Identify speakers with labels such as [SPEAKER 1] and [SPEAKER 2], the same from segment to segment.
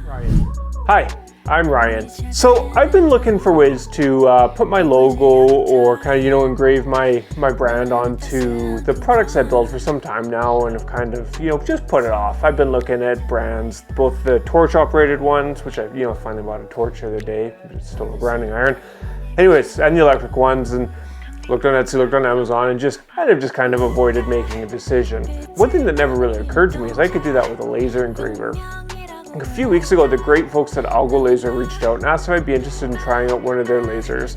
[SPEAKER 1] Ryan. Hi, I'm Ryan. So I've been looking for ways to put my logo or kind of, engrave my brand onto the products I build for some time now, and have kind of, just put it off. I've been looking at brands, both the torch operated ones, which I, finally bought a torch the other day, it's still a grinding iron. Anyways, and the electric ones, and looked on Etsy, looked on Amazon, and just kind of avoided making a decision. One thing that never really occurred to me is I could do that with a laser engraver. A few weeks ago, the great folks at AlgoLaser reached out and asked if I'd be interested in trying out one of their lasers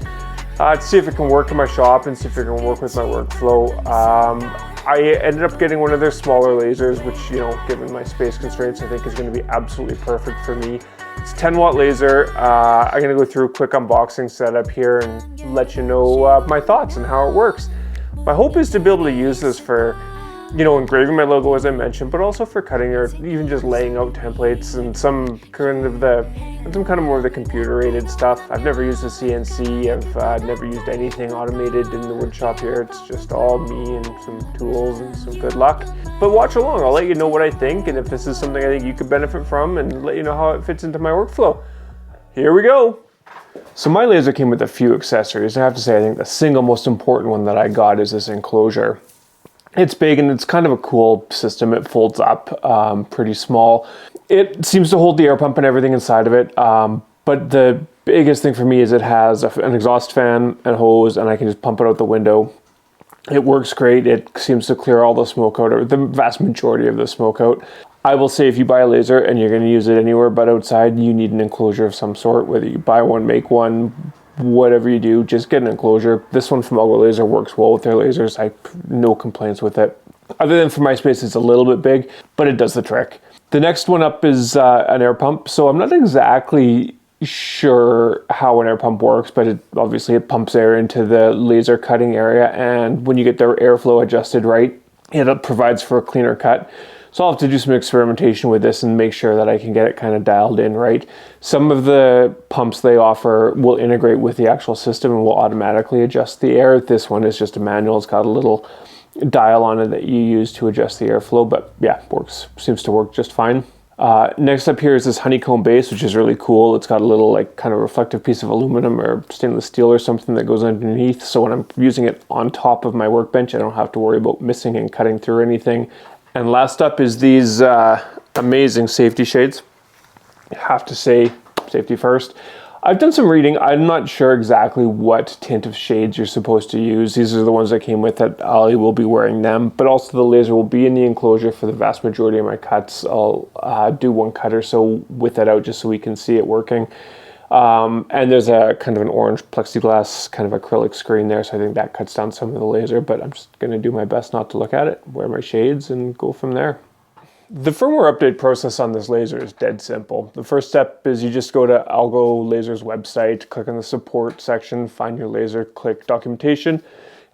[SPEAKER 1] to see if it can work in my shop and see if it can work with my workflow. I ended up getting one of their smaller lasers, which, given my space constraints, I think is going to be absolutely perfect for me. It's a 10-watt laser. I'm going to go through a quick unboxing setup here and let you know my thoughts and how it works. My hope is to be able to use this for engraving my logo, as I mentioned, but also for cutting or even just laying out templates and some kind of more of the computer-aided stuff. I've never used a CNC. I've never used anything automated in the wood shop here. It's just all me and some tools and some good luck. But watch along. I'll let you know what I think, and if this is something I think you could benefit from, and let you know how it fits into my workflow. Here we go. So my laser came with a few accessories. I have to say, I think the single most important one that I got is this enclosure. It's big and it's kind of a cool system. It folds up, pretty small. It seems to hold the air pump and everything inside of it. But the biggest thing for me is it has an exhaust fan and hose, and I can just pump it out the window. It works great. It seems to clear all the smoke out, or the vast majority of the smoke out. I will say, if you buy a laser and you're going to use it anywhere but outside, you need an enclosure of some sort. Whether you buy one, make one, whatever you do, just get an enclosure. This one from AlgoLaser works well with their lasers. I have no complaints with it. Other than for my space, it's a little bit big, but it does the trick. The next one up is an air pump. So I'm not exactly sure how an air pump works, but obviously it pumps air into the laser cutting area, and when you get the airflow adjusted right, it provides for a cleaner cut. So I'll have to do some experimentation with this and make sure that I can get it kind of dialed in right. Some of the pumps they offer will integrate with the actual system and will automatically adjust the air. This one is just a manual. It's got a little dial on it that you use to adjust the airflow, but yeah, seems to work just fine. Next up here is this honeycomb base, which is really cool. It's got a little kind of reflective piece of aluminum or stainless steel or something that goes underneath. So when I'm using it on top of my workbench, I don't have to worry about missing and cutting through anything. And last up is these amazing safety shades. I have to say, safety first. I've done some reading. I'm not sure exactly what tint of shades you're supposed to use. These are the ones that came with it. I will be wearing them, but also the laser will be in the enclosure for the vast majority of my cuts. I'll do one cut or so with it out just so we can see it working. And there's a kind of an orange plexiglass kind of acrylic screen there, so I think that cuts down some of the laser, but I'm just going to do my best not to look at it, wear my shades, and go from there. The firmware update process on this laser is dead simple. The first step is you just go to AlgoLaser's website, click on the support section, find your laser, click documentation,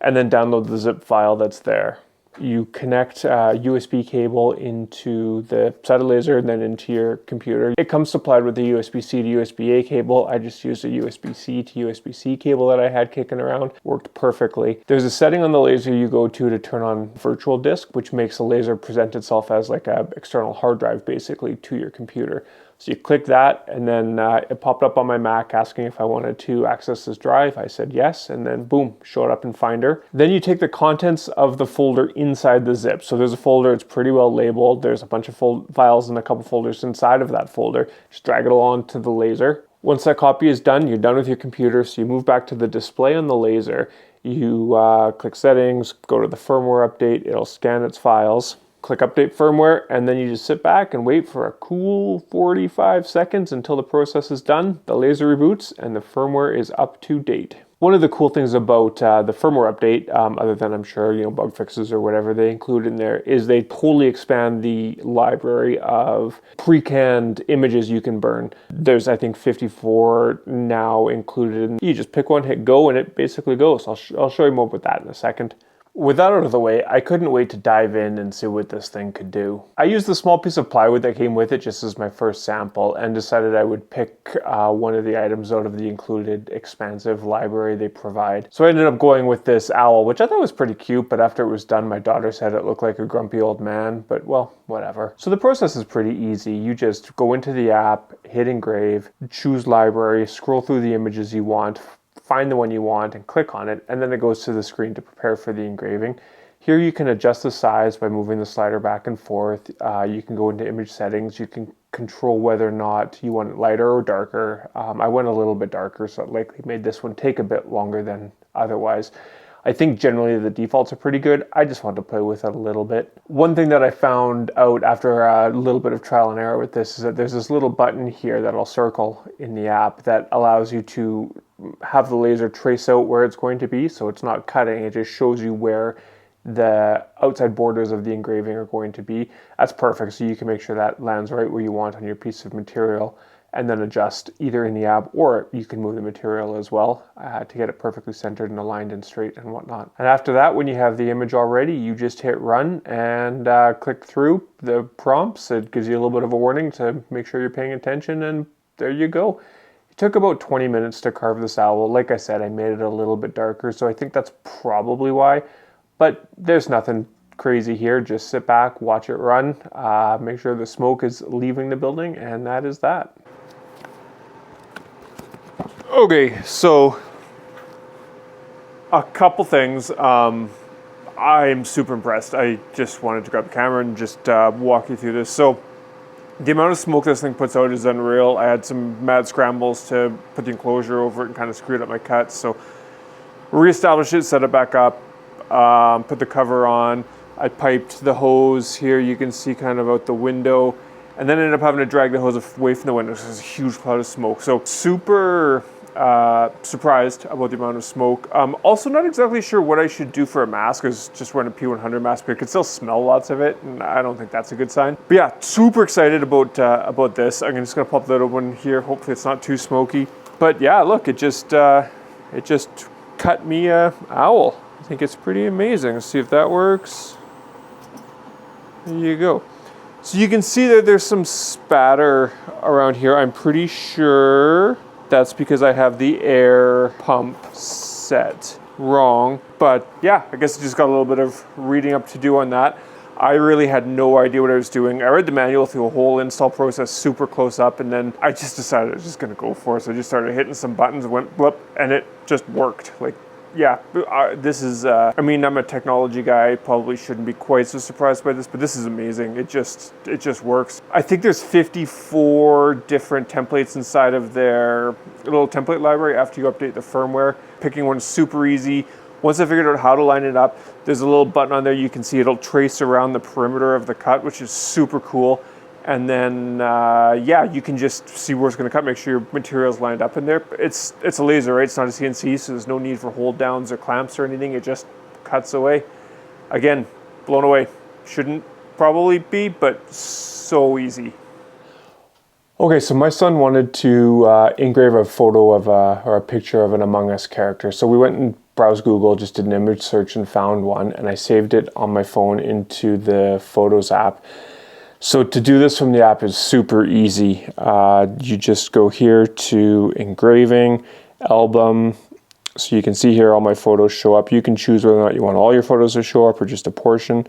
[SPEAKER 1] and then download the zip file that's there. You connect a USB cable into the side of the laser and then into your computer. It comes supplied with a USB-C to USB-A cable. I just used a USB-C to USB-C cable that I had kicking around. Worked perfectly. There's a setting on the laser you go to turn on virtual disk, which makes the laser present itself as like an external hard drive basically to your computer. So you click that, and then it popped up on my Mac asking if I wanted to access this drive. I said yes, and then boom, showed up in Finder. Then you take the contents of the folder inside the zip. So there's a folder, it's pretty well labeled. There's a bunch of files and a couple folders inside of that folder. Just drag it along to the laser. Once that copy is done, you're done with your computer, so you move back to the display on the laser. You click settings, go to the firmware update, it'll scan its files. Click update firmware, and then you just sit back and wait for a cool 45 seconds until the process is done. The laser reboots and the firmware is up to date. One of the cool things about the firmware update, other than I'm sure bug fixes or whatever they include in there, is they totally expand the library of pre-canned images you can burn. There's I think 54 now included. You just pick one, hit go, and it basically goes. I'll show you more about that in a second. With that out of the way, I couldn't wait to dive in and see what this thing could do. I used the small piece of plywood that came with it just as my first sample and decided I would pick one of the items out of the included expansive library they provide. So I ended up going with this owl, which I thought was pretty cute, but after it was done, my daughter said it looked like a grumpy old man, but well, whatever. So the process is pretty easy. You just go into the app, hit engrave, choose library, scroll through the images you want, find the one you want and click on it, and then it goes to the screen to prepare for the engraving. Here you can adjust the size by moving the slider back and forth. You can go into image settings. You can control whether or not you want it lighter or darker. I went a little bit darker, so it likely made this one take a bit longer than otherwise. I think generally the defaults are pretty good. I just want to play with it a little bit. One thing that I found out after a little bit of trial and error with this is that there's this little button here that I'll circle in the app that allows you to have the laser trace out where it's going to be, so it's not cutting, it just shows you where the outside borders of the engraving are going to be. That's perfect, so you can make sure that lands right where you want on your piece of material and then adjust either in the app, or you can move the material as well to get it perfectly centered and aligned and straight and whatnot. And after that, when you have the image already, you just hit run and click through the prompts. It gives you a little bit of a warning to make sure you're paying attention, and there you go. It took about 20 minutes to carve this owl. Like I said, I made it a little bit darker, so I think that's probably why. But there's nothing crazy here. Just sit back, watch it run, make sure the smoke is leaving the building, and that is that. Okay, so a couple things. I'm super impressed. I just wanted to grab the camera and just walk you through this. So the amount of smoke this thing puts out is unreal. I had some mad scrambles to put the enclosure over it and kind of screwed up my cuts. So reestablished it, set it back up, put the cover on. I piped the hose here. You can see kind of out the window, and then ended up having to drag the hose away from the window. So there's a huge cloud of smoke. So super surprised about the amount of smoke. Also not exactly sure what I should do for a mask. I was just wearing a P100 mask, but I could still smell lots of it, and I don't think that's a good sign. But yeah, super excited about this. I'm just gonna pop that open here. Hopefully it's not too smoky. But yeah, look, it just cut me a owl. I think it's pretty amazing. Let's see if that works. There you go. So you can see that there's some spatter around here. I'm pretty sure that's because I have the air pump set wrong. But yeah, I guess I just got a little bit of reading up to do on that. I really had no idea what I was doing. I read the manual through a whole install process super close up, and then I just decided I was just gonna go for it. So I just started hitting some buttons, went blip, and it just worked. Like, yeah, this is, I mean, I'm a technology guy, probably shouldn't be quite so surprised by this, but this is amazing. It just works. I think there's 54 different templates inside of their little template library after you update the firmware. Picking one's super easy. Once I figured out how to line it up, there's a little button on there. You can see it'll trace around the perimeter of the cut, which is super cool. And then, yeah, you can just see where it's going to cut, make sure your material's lined up in there. It's a laser, right? It's not a CNC, so there's no need for hold downs or clamps or anything. It just cuts away. Again, blown away. Shouldn't probably be, but so easy. Okay, so my son wanted to engrave a photo of or a picture of an Among Us character. So we went and browsed Google, just did an image search and found one, and I saved it on my phone into the Photos app. So to do this from the app is super easy. You just go here to Engraving, Album. So you can see here all my photos show up. You can choose whether or not you want all your photos to show up or just a portion.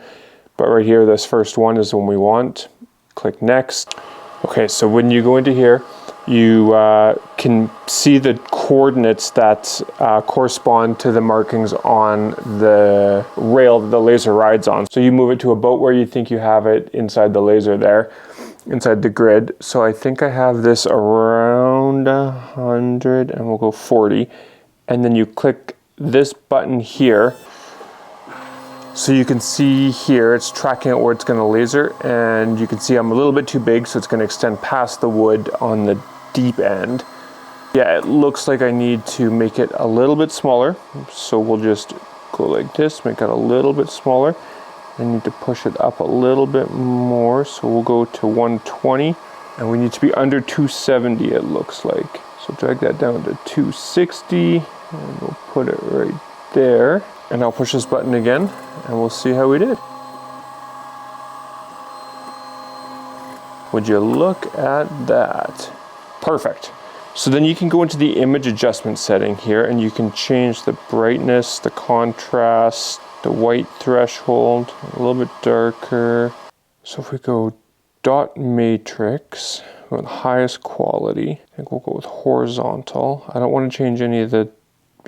[SPEAKER 1] But right here, this first one is the one we want. Click Next. Okay, so when you go into here, you can see the coordinates that correspond to the markings on the rail that the laser rides on. So you move it to about where you think you have it inside the laser there, inside the grid. So I think I have this around 100, and we'll go 40. And then you click this button here. So you can see here, it's tracking out where it's gonna laser, and you can see I'm a little bit too big, so it's gonna extend past the wood on the deep end. Yeah, it looks like I need to make it a little bit smaller. So we'll just go like this, make it a little bit smaller. I need to push it up a little bit more, so we'll go to 120, and we need to be under 270, it looks like. So drag that down to 260, and we'll put it right there. And I'll push this button again and we'll see how we did. Would you look at that? Perfect. So then you can go into the image adjustment setting here and you can change the brightness, the contrast, the white threshold, a little bit darker. So if we go dot matrix, we want the highest quality. I think we'll go with horizontal. I don't want to change any of the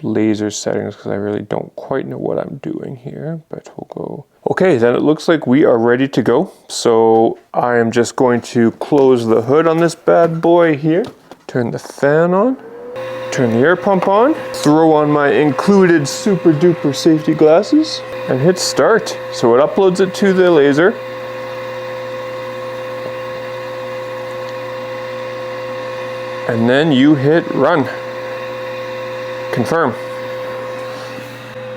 [SPEAKER 1] laser settings because I really don't quite know what I'm doing here, but we'll go. Okay, then it looks like we are ready to go. So I am just going to close the hood on this bad boy here, turn the fan on, turn the air pump on, throw on my included super duper safety glasses, and hit start. So it uploads it to the laser. And then you hit run. Confirm.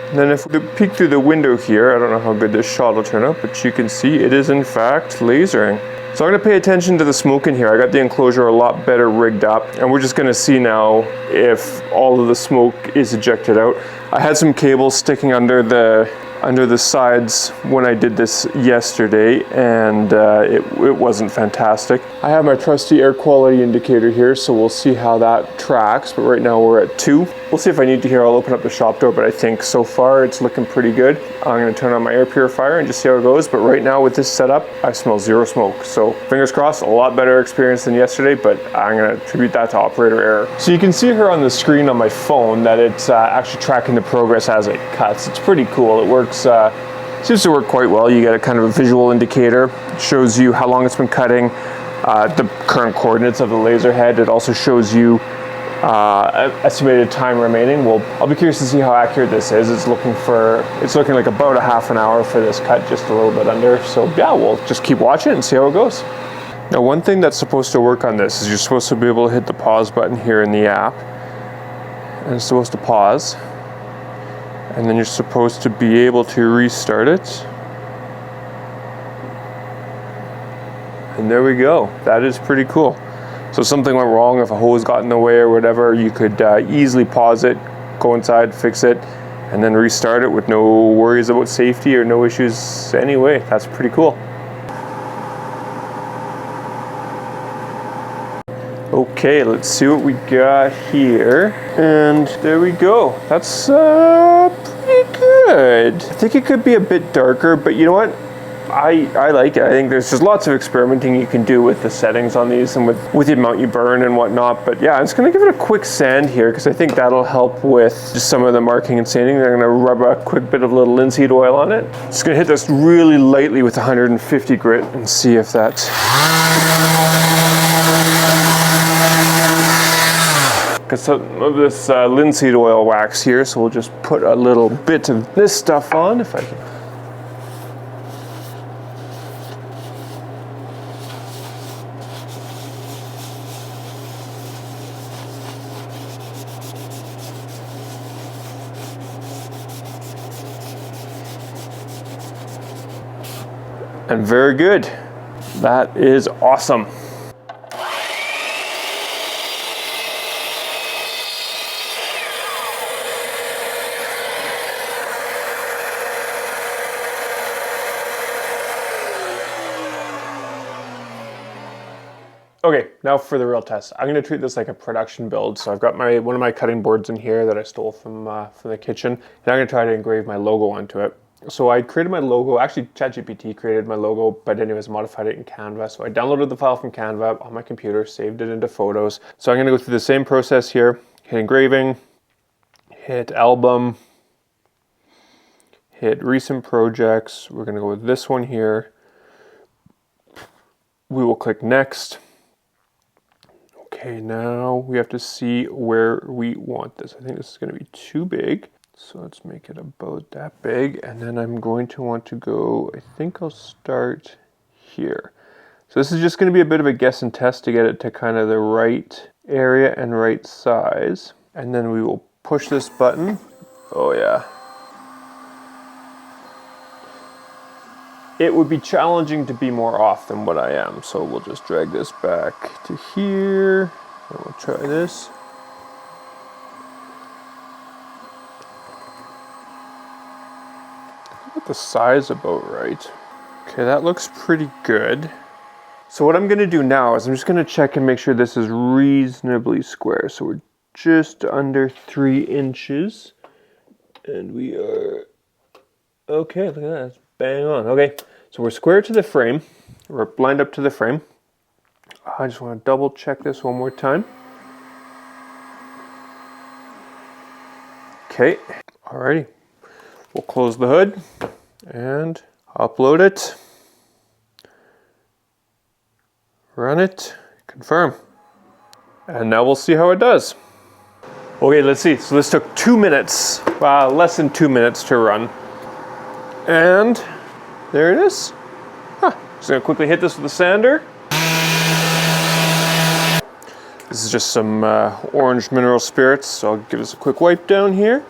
[SPEAKER 1] And then if we peek through the window here, I don't know how good this shot will turn out, but you can see it is in fact lasering. So I'm going to pay attention to the smoke in here. I got the enclosure a lot better rigged up, and we're just going to see now if all of the smoke is ejected out. I had some cables sticking under the sides when I did this yesterday, and it wasn't fantastic. I have my trusty air quality indicator here, so we'll see how that tracks, but right now we're at 2. We'll see if I need to here, I'll open up the shop door, but I think so far it's looking pretty good. I'm gonna turn on my air purifier and just see how it goes, but right now with this setup, I smell 0 smoke. So fingers crossed, a lot better experience than yesterday, but I'm gonna attribute that to operator error. So you can see here on the screen on my phone that it's actually tracking the progress as it cuts. It's pretty cool. It works, seems to work quite well. You get a kind of a visual indicator. It shows you how long it's been cutting, the current coordinates of the laser head. It also shows you estimated time remaining. Well, I'll be curious to see how accurate this is. It's looking like about a half an hour for this cut, just a little bit under. So yeah, we'll just keep watching and see how it goes. Now, one thing that's supposed to work on this is you're supposed to be able to hit the pause button here in the app, and it's supposed to pause, and then you're supposed to be able to restart it. And there we go. That is pretty cool. So if something went wrong, if a hose got in the way or whatever, you could easily pause it, go inside, fix it, and then restart it with no worries about safety or no issues anyway. That's pretty cool. Okay, let's see what we got here. And there we go. That's pretty good. I think it could be a bit darker, but you know what? I like it. I think there's just lots of experimenting you can do with the settings on these and with the amount you burn and whatnot. But yeah, I'm just gonna give it a quick sand here because I think that'll help with just some of the marking and sanding. I'm gonna rub a quick bit of little linseed oil on it. Just gonna hit this really lightly with 150 grit and see if that's... Got some of this linseed oil wax here, so we'll just put a little bit of this stuff on if I can. And very good. That is awesome. Okay, now for the real test. I'm gonna treat this like a production build. So I've got one of my cutting boards in here that I stole from the kitchen, and I'm gonna try to engrave my logo onto it. So I created my logo, actually ChatGPT created my logo, but anyways, modified it in Canva. So I downloaded the file from Canva on my computer, saved it into Photos. So I'm gonna go through the same process here, hit engraving, hit album, hit recent projects. We're gonna go with this one here. We will click next. Okay, now we have to see where we want this. I think this is gonna be too big. So let's make it about that big, and then I'm going to want to go, I think I'll start here. So this is just going to be a bit of a guess and test to get it to kind of the right area and right size. And then we will push this button. Oh yeah. It would be challenging to be more off than what I am. So we'll just drag this back to here, and we'll try this. the size about right. Okay, that looks pretty good. So what I'm gonna do now is I'm just gonna check and make sure this is reasonably square. So we're just under 3 inches. And we are, okay, look at that, it's bang on. Okay, so we're square to the frame. We're lined up to the frame. I just wanna double check this one more time. Okay, alrighty. We'll close the hood and upload it. Run it, confirm. And now we'll see how it does. Okay, let's see. So this took 2 minutes, less than 2 minutes to run. And there it is. Just gonna quickly hit this with a sander. This is just some orange mineral spirits, so I'll give this a quick wipe down here.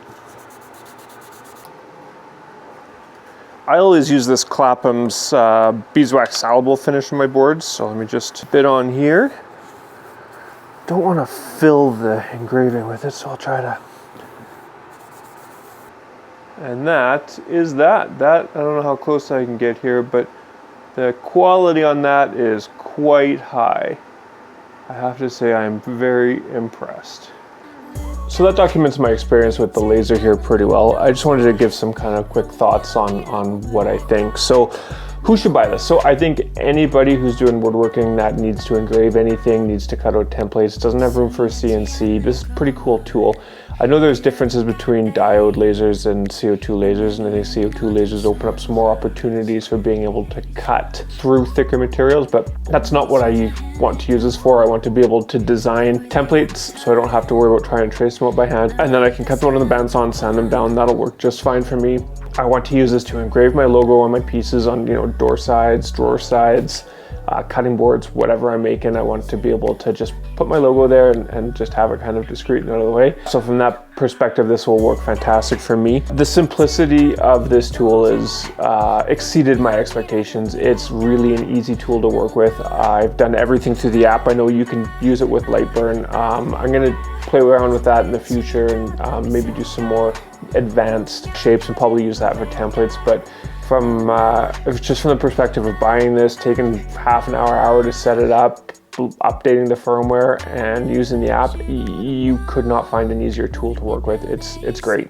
[SPEAKER 1] I always use this Clapham's beeswax salable finish on my boards, so let me just bit on here. Don't want to fill the engraving with it, so I'll try to. And that is that. That, I don't know how close I can get here, but the quality on that is quite high. I have to say I'm very impressed. So that documents my experience with the laser here pretty well. I just wanted to give some kind of quick thoughts on what I think. So who should buy this? So I think anybody who's doing woodworking that needs to engrave anything, needs to cut out templates, doesn't have room for a CNC, this is a pretty cool tool. I know there's differences between diode lasers and CO2 lasers, and I think CO2 lasers open up some more opportunities for being able to cut through thicker materials, but that's not what I want to use this for. I want to be able to design templates so I don't have to worry about trying to trace them out by hand, and then I can cut them out on the bandsaw, sand them down. That'll work just fine for me. I want to use this to engrave my logo on my pieces, on door sides, drawer sides, cutting boards, whatever I'm making. I want to be able to just put my logo there and just have it kind of discreet and out of the way. So from that perspective, this will work fantastic for me. The simplicity of this tool is exceeded my expectations. It's really an easy tool to work with. I've done everything through the app. I know you can use it with Lightburn. I'm gonna play around with that in the future and maybe do some more advanced shapes and probably use that for templates. But from just from the perspective of buying this, taking half an hour to set it up, updating the firmware and using the app, you could not find an easier tool to work with. It's great.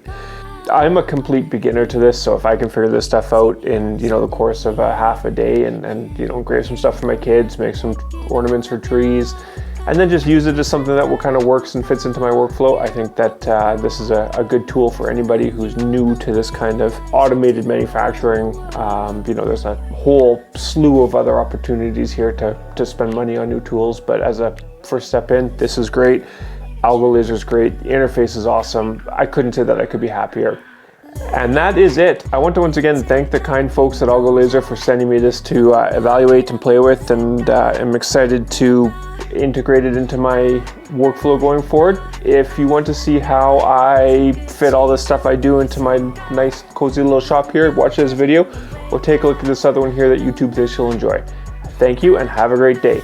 [SPEAKER 1] I'm a complete beginner to this, so if I can figure this stuff out in the course of a half a day and engrave some stuff for my kids, make some ornaments for trees, and then just use it as something that kind of works and fits into my workflow, I think that this is a good tool for anybody who's new to this kind of automated manufacturing. There's a whole slew of other opportunities here to spend money on new tools, but as a first step in, this is great. AlgoLaser is great. The interface is awesome. I couldn't say that I could be happier. And that is it. I want to once again thank the kind folks at AlgoLaser for sending me this to evaluate and play with, and I'm excited to integrate it into my workflow going forward. If you want to see how I fit all this stuff I do into my nice cozy little shop here, watch this video or take a look at this other one here that YouTube thinks you'll enjoy. Thank you and have a great day.